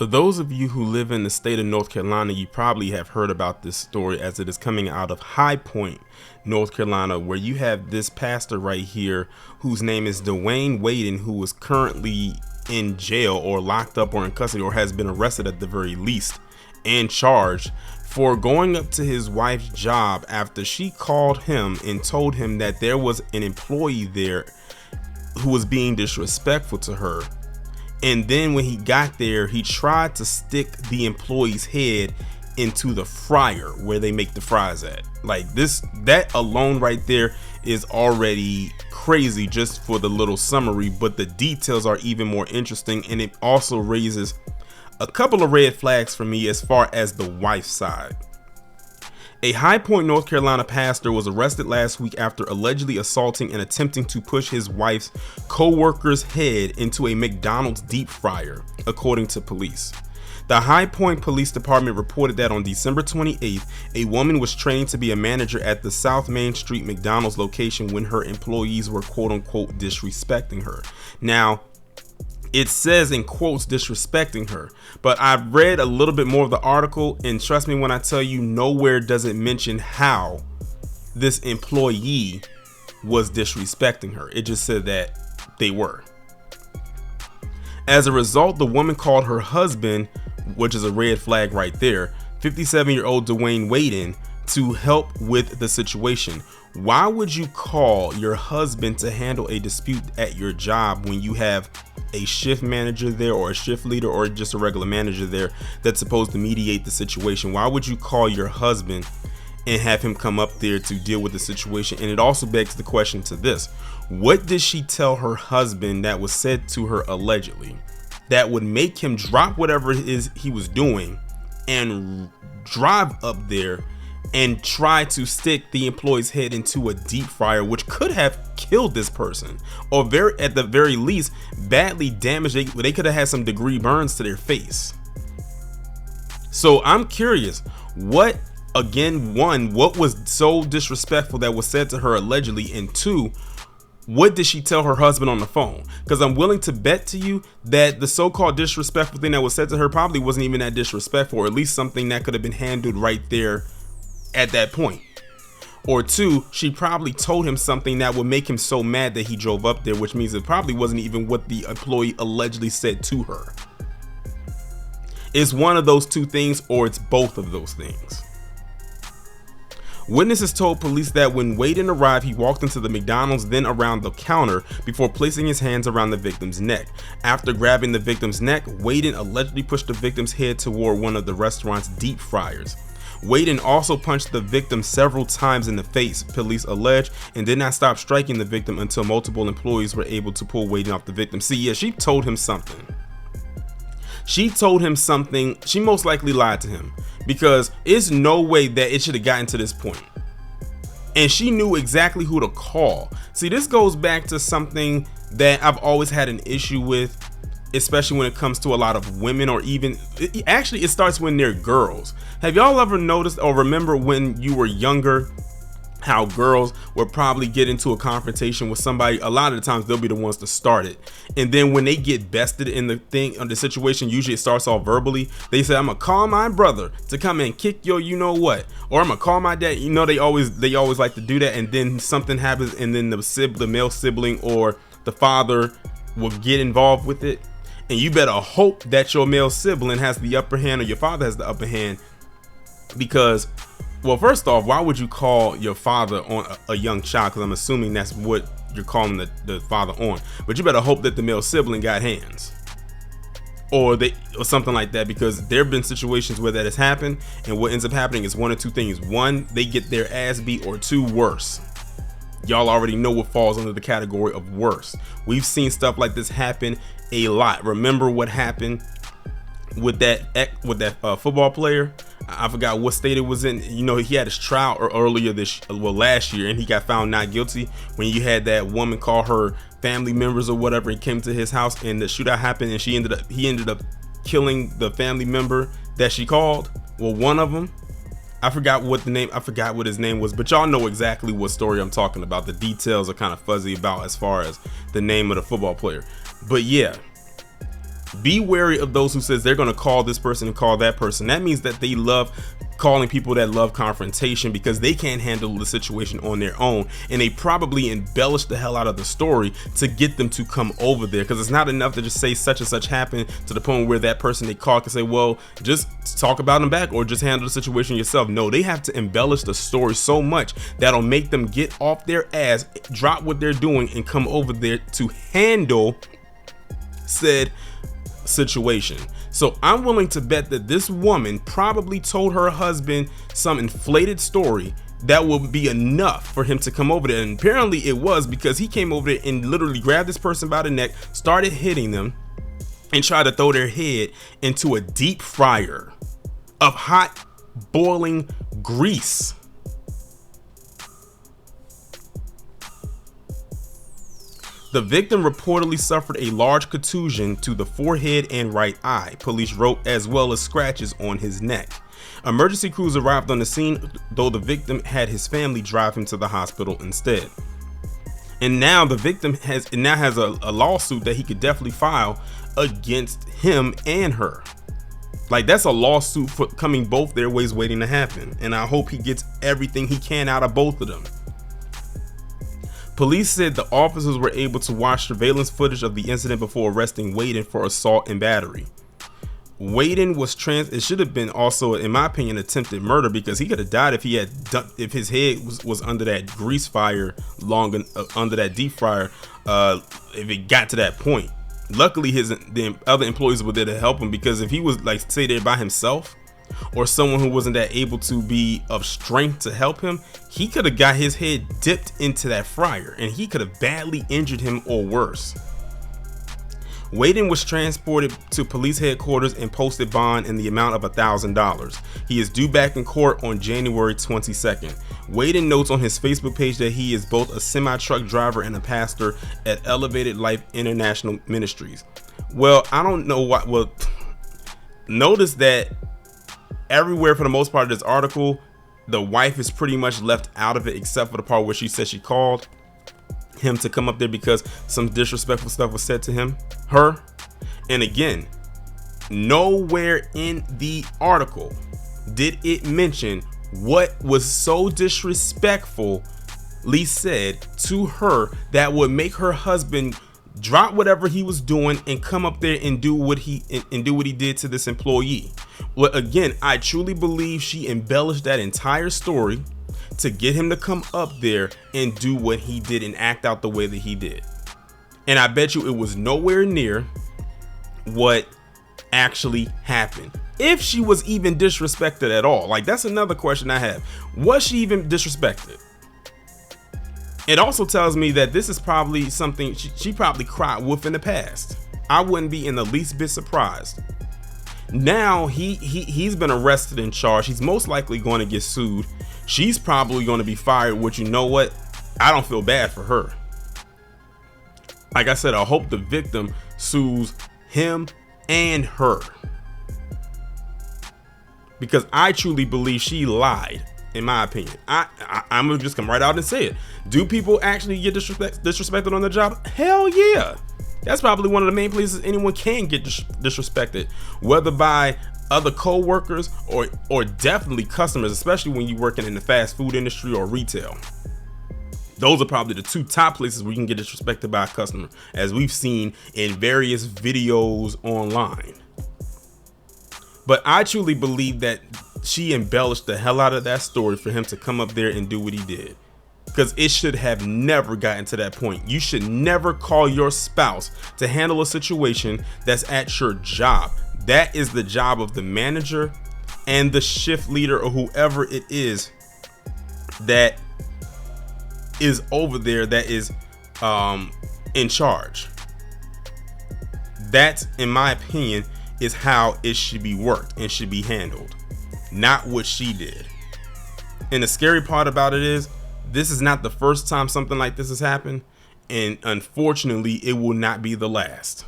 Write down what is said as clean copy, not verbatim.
For those of you who live in the state of North Carolina, you probably have heard about this story as it is coming out of High Point, North Carolina, where you have this pastor right here whose name is Dwayne Waden, who is currently in jail or locked up or in custody or has been arrested at the very least and charged for going up to his wife's job after she called him and told him that there was an employee there who was being disrespectful to her. And then when he got there, he tried to stick the employee's head into the fryer where they make the fries at. Like that alone right there is already crazy just for the little summary, but the details are even more interesting, and it also raises a couple of red flags for me as far as the wife's side. A High Point, North Carolina pastor was arrested last week after allegedly assaulting and attempting to push his wife's co-worker's head into a McDonald's deep fryer, according to police. The High Point Police Department reported that on December 28th, a woman was trained to be a manager at the South Main Street McDonald's location when her employees were quote-unquote disrespecting her. Now, it says in quotes disrespecting her, but I've read a little bit more of the article, and trust me when I tell you, nowhere does it mention how this employee was disrespecting her. It just said that they were. As a result, the woman called her husband, which is a red flag right there, 57-year-old Dwayne Waden, to help with the situation. Why would you call your husband to handle a dispute at your job when you have a shift manager there or a shift leader or just a regular manager there that's supposed to mediate the situation? Why would you call your husband and have him come up there to deal with the situation? And it also begs the question to this: what did she tell her husband that was said to her allegedly that would make him drop whatever it is he was doing and drive up there and try to stick the employee's head into a deep fryer, which could have killed this person, or at the very least badly damaged? They could have had some degree burns to their face. So I'm curious, what was so disrespectful that was said to her allegedly, and two, what did she tell her husband on the phone? Because I'm willing to bet to you that the so-called disrespectful thing that was said to her probably wasn't even that disrespectful, or at least something that could have been handled right there at that point. Or two, she probably told him something that would make him so mad that he drove up there, which means it probably wasn't even what the employee allegedly said to her. It's one of those two things, or it's both of those things. Witnesses told police that when Waden arrived, he walked into the McDonald's, then around the counter before placing his hands around the victim's neck. After grabbing the victim's neck, Waden allegedly pushed the victim's head toward one of the restaurant's deep fryers. Waden also punched the victim several times in the face, police allege, and did not stop striking the victim until multiple employees were able to pull Waden off the victim. See, yeah, she told him something. She most likely lied to him, because it's no way that it should have gotten to this point. And she knew exactly who to call. See, this goes back to something that I've always had an issue with, especially when it comes to a lot of women, or even it starts when they're girls. Have y'all ever noticed or remember when you were younger how girls would probably get into a confrontation with somebody? A lot of the times they'll be the ones to start it, and then when they get bested in the situation, usually it starts off verbally. They say, I'm gonna call my brother to come and kick your you know what, or I'm gonna call my dad. You know, they always like to do that, and then something happens, and then the male sibling or the father will get involved with it. And you better hope that your male sibling has the upper hand, or your father has the upper hand, because, well, first off, why would you call your father on a young child? Because I'm assuming that's what you're calling the father on. But you better hope that the male sibling got hands, or something like that, because there have been situations where that has happened, and what ends up happening is one or two things: one, they get their ass beat, or two, worse. Y'all already know what falls under the category of worse. We've seen stuff like this happen a lot. Remember what happened with that football player? I forgot what state it was in. You know, he had his trial last year, and he got found not guilty when you had that woman call her family members or whatever and came to his house, and the shootout happened, and he ended up killing the family member that she called. Well, one of them, I forgot what his name was, but y'all know exactly what story I'm talking about. The details are kind of fuzzy about as far as the name of the football player. But yeah, Be wary of those who says they're going to call this person and call that person. That means that they love calling people that love confrontation because they can't handle the situation on their own, and they probably embellish the hell out of the story to get them to come over there, because it's not enough to just say such and such happened to the point where that person they call can say, well, just talk about them back or just handle the situation yourself. No, they have to embellish the story so much that'll make them get off their ass, drop what they're doing, and come over there to handle said situation. So I'm willing to bet that this woman probably told her husband some inflated story that will be enough for him to come over there. And apparently it was, because he came over there and literally grabbed this person by the neck, started hitting them, and tried to throw their head into a deep fryer of hot boiling grease. The victim reportedly suffered a large contusion to the forehead and right eye, police wrote, as well as scratches on his neck. Emergency crews arrived on the scene, though the victim had his family drive him to the hospital instead. And now the victim has a lawsuit that he could definitely file against him and her. Like, that's a lawsuit for coming both their ways waiting to happen. And I hope he gets everything he can out of both of them. Police said the officers were able to watch surveillance footage of the incident before arresting Waden for assault and battery. Waden was it should have been also, in my opinion, attempted murder, because he could have died if if his head was under that grease fire under that deep fryer, if it got to that point. Luckily the other employees were there to help him, because if he was, like, say, there by himself, or someone who wasn't that able to be of strength to help him, he could have got his head dipped into that fryer and he could have badly injured him or worse. Waden was transported to police headquarters and posted bond in the amount of $1,000. He is due back in court on January 22nd. Waden notes on his Facebook page that he is both a semi-truck driver and a pastor at Elevated Life International Ministries. Well, I don't know what. Well, notice that everywhere for the most part of this article, the wife is pretty much left out of it, except for the part where she said she called him to come up there because some disrespectful stuff was said to her. And again, nowhere in the article did it mention what was so disrespectfully said to her that would make her husband drop whatever he was doing and come up there and do what he did to this employee. Well, again, I truly believe she embellished that entire story to get him to come up there and do what he did and act out the way that he did. And I bet you it was nowhere near what actually happened. If she was even disrespected at all. Like, that's another question I have. Was she even disrespected? It also tells me that this is probably something she probably cried wolf in the past. I wouldn't be in the least bit surprised. Now he's been arrested and charged. He's most likely going to get sued. She's probably going to be fired, which, you know what? I don't feel bad for her. Like I said, I hope the victim sues him and her, because I truly believe she lied. In my opinion, I'm gonna just come right out and say it. Do people actually get disrespected on the job? Hell yeah. That's probably one of the main places anyone can get disrespected, whether by other co-workers or definitely customers, especially when you're working in the fast food industry or retail. Those are probably the two top places where you can get disrespected by a customer, as we've seen in various videos online. But I truly believe that she embellished the hell out of that story for him to come up there and do what he did, because it should have never gotten to that point. You should never call your spouse to handle a situation that's at your job. That is the job of the manager and the shift leader or whoever it is that is over there, that is in charge. That, in my opinion, is how it should be worked and should be handled, not what she did. And the scary part about it is, this is not the first time something like this has happened, and unfortunately it will not be the last.